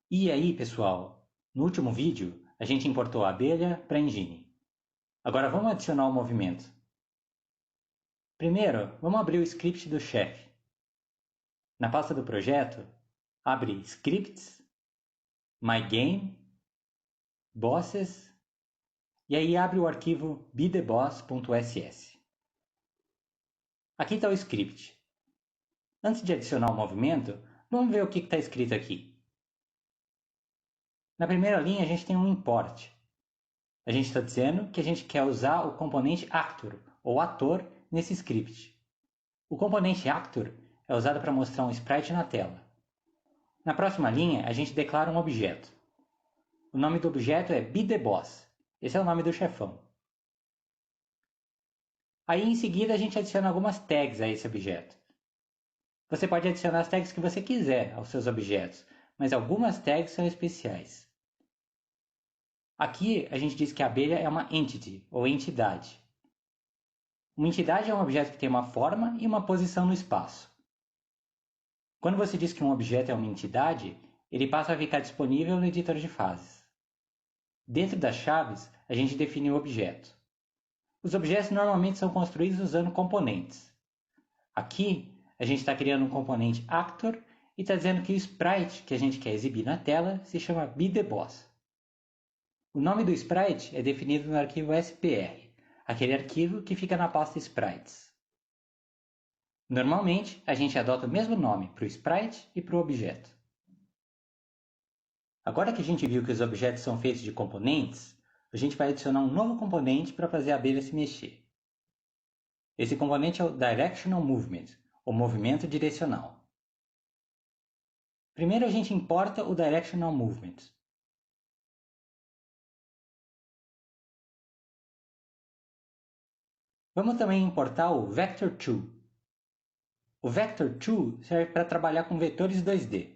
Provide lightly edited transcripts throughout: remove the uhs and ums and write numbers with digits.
E aí, pessoal? No último vídeo, a gente importou a abelha para a engine. Agora vamos adicionar o movimento. Primeiro, vamos abrir o script do chefe. Na pasta do projeto, abre Scripts, My Game, Bosses, e aí abre o arquivo betheboss.ss. Aqui está o script. Antes de adicionar o movimento, vamos ver o que está escrito aqui. Na primeira linha, a gente tem um import. A gente está dizendo que a gente quer usar o componente actor, ou ator, nesse script. O componente actor é usado para mostrar um sprite na tela. Na próxima linha, a gente declara um objeto. O nome do objeto é BeTheBoss. Esse é o nome do chefão. Aí, em seguida, a gente adiciona algumas tags a esse objeto. Você pode adicionar as tags que você quiser aos seus objetos, mas algumas tags são especiais. Aqui, a gente diz que a abelha é uma entity, ou entidade. Uma entidade é um objeto que tem uma forma e uma posição no espaço. Quando você diz que um objeto é uma entidade, ele passa a ficar disponível no editor de fases. Dentro das chaves, a gente define o objeto. Os objetos normalmente são construídos usando componentes. Aqui, a gente está criando um componente actor e está dizendo que o sprite que a gente quer exibir na tela se chama BeTheBoss. O nome do sprite é definido no arquivo SPR, aquele arquivo que fica na pasta sprites. Normalmente, a gente adota o mesmo nome para o sprite e para o objeto. Agora que a gente viu que os objetos são feitos de componentes, a gente vai adicionar um novo componente para fazer a abelha se mexer. Esse componente é o Directional Movement, ou movimento direcional. Primeiro a gente importa o Directional Movement. Vamos também importar o Vector2. O Vector2 serve para trabalhar com vetores 2D.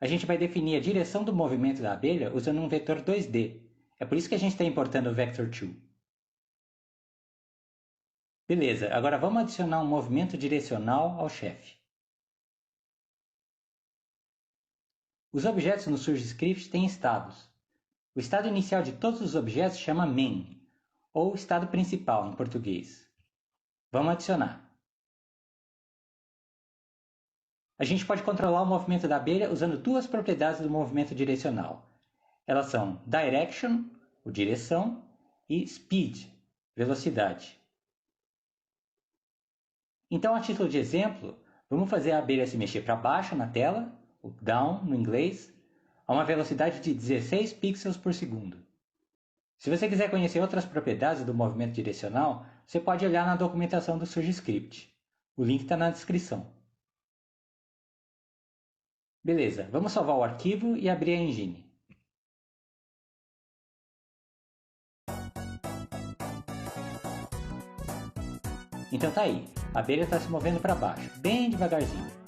A gente vai definir a direção do movimento da abelha usando um vetor 2D. É por isso que a gente está importando o Vector2. Beleza, agora vamos adicionar um movimento direcional ao chefe. Os objetos no SurgeScript têm estados. O estado inicial de todos os objetos chama main, ou estado principal em português. Vamos adicionar. A gente pode controlar o movimento da abelha usando duas propriedades do movimento direcional. Elas são Direction, o direção, e Speed, velocidade. Então, a título de exemplo, vamos fazer a abelha se mexer para baixo na tela, o down no inglês, a uma velocidade de 16 pixels por segundo. Se você quiser conhecer outras propriedades do movimento direcional, você pode olhar na documentação do SurgeScript. O link está na descrição. Beleza, vamos salvar o arquivo e abrir a engine. Então tá aí, a abelha está se movendo para baixo, bem devagarzinho.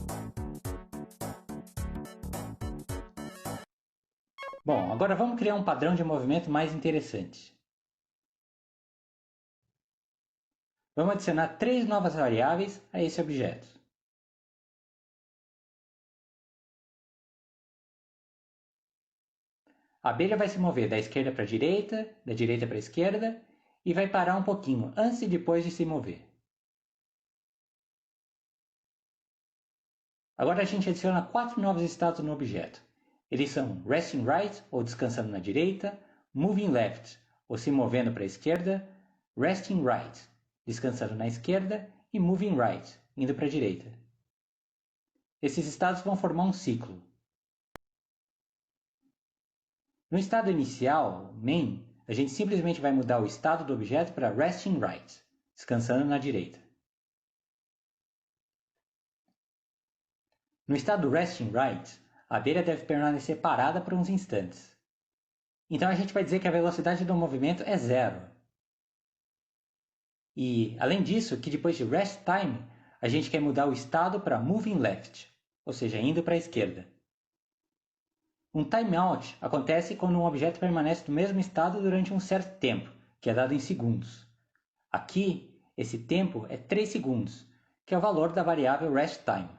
Bom, agora vamos criar um padrão de movimento mais interessante. Vamos adicionar 3 novas variáveis a esse objeto. A abelha vai se mover da esquerda para a direita, da direita para a esquerda e vai parar um pouquinho antes e depois de se mover. Agora a gente adiciona 4 novos estados no objeto. Eles são Resting Right, ou descansando na direita, Moving Left, ou se movendo para a esquerda, Resting Right, descansando na esquerda, e Moving Right, indo para a direita. Esses estados vão formar um ciclo. No estado inicial, main, a gente simplesmente vai mudar o estado do objeto para Resting Right, descansando na direita. No estado Resting Right, a abelha deve permanecer parada por uns instantes. Então a gente vai dizer que a velocidade do movimento é 0. E, além disso, que depois de Rest Time, a gente quer mudar o estado para Moving Left, ou seja, indo para a esquerda. Um timeout acontece quando um objeto permanece no mesmo estado durante um certo tempo, que é dado em segundos. Aqui, esse tempo é 3 segundos, que é o valor da variável Rest Time.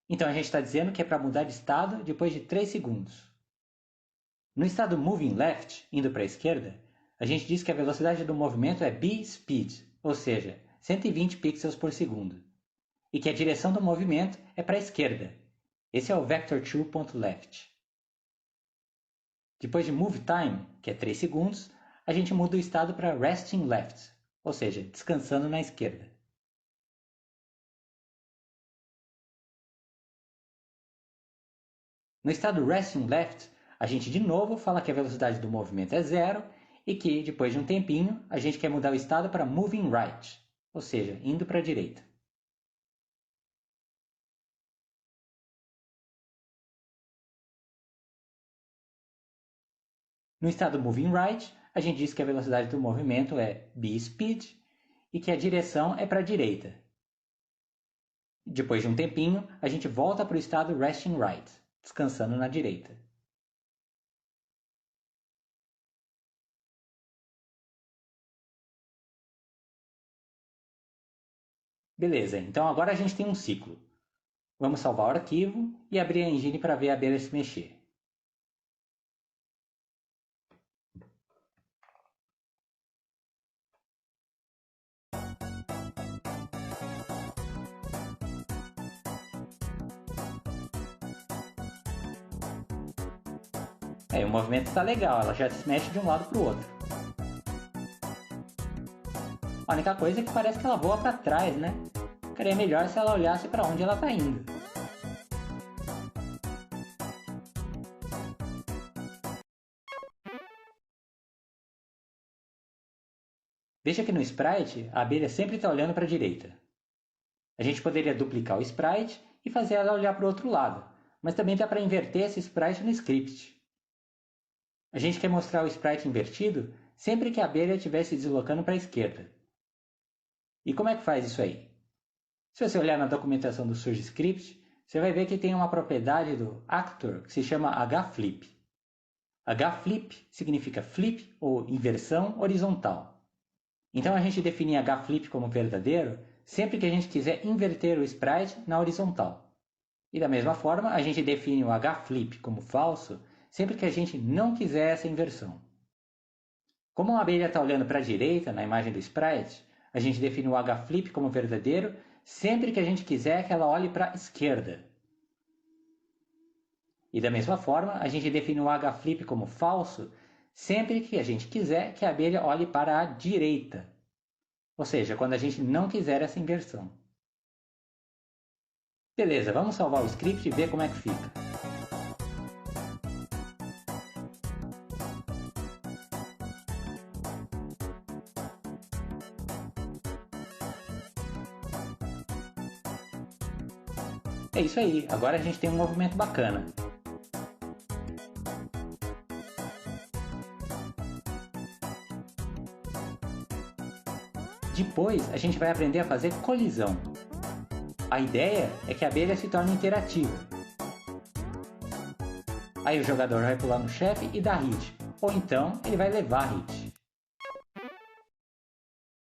Então a gente está dizendo que é para mudar de estado depois de 3 segundos. No estado moving left, indo para a esquerda, a gente diz que a velocidade do movimento é b-speed, ou seja, 120 pixels por segundo, e que a direção do movimento é para a esquerda. Esse é o vector2.left. Depois de move time, que é 3 segundos, a gente muda o estado para resting left, ou seja, descansando na esquerda. No estado resting left, a gente de novo fala que a velocidade do movimento é 0 e que, depois de um tempinho, a gente quer mudar o estado para moving right, ou seja, indo para a direita. No estado moving right, a gente diz que a velocidade do movimento é b-speed e que a direção é para a direita. Depois de um tempinho, a gente volta para o estado resting right, descansando na direita. Beleza, então agora a gente tem um ciclo. Vamos salvar o arquivo e abrir a engine para ver a abelha se mexer. O movimento está legal, ela já se mexe de um lado para o outro. A única coisa é que parece que ela voa para trás, né? Seria melhor se ela olhasse para onde ela está indo. Veja que no sprite, a abelha sempre está olhando para a direita. A gente poderia duplicar o sprite e fazer ela olhar para o outro lado, mas também dá para inverter esse sprite no script. A gente quer mostrar o sprite invertido sempre que a abelha estiver se deslocando para a esquerda. E como é que faz isso aí? Se você olhar na documentação do SurgeScript, você vai ver que tem uma propriedade do actor que se chama hflip. Hflip significa flip ou inversão horizontal. Então a gente define hflip como verdadeiro sempre que a gente quiser inverter o sprite na horizontal. E da mesma forma, a gente define o hflip como falso sempre que a gente não quiser essa inversão. Como a abelha está olhando para a direita na imagem do sprite, a gente define o hflip como verdadeiro sempre que a gente quiser que ela olhe para a esquerda. E da mesma forma, a gente define o hflip como falso sempre que a gente quiser que a abelha olhe para a direita. Ou seja, quando a gente não quiser essa inversão. Beleza, vamos salvar o script e ver como é que fica. É isso aí, agora a gente tem um movimento bacana. Depois a gente vai aprender a fazer colisão. A ideia é que a abelha se torne interativa. Aí o jogador vai pular no chefe e dar hit, ou então ele vai levar hit.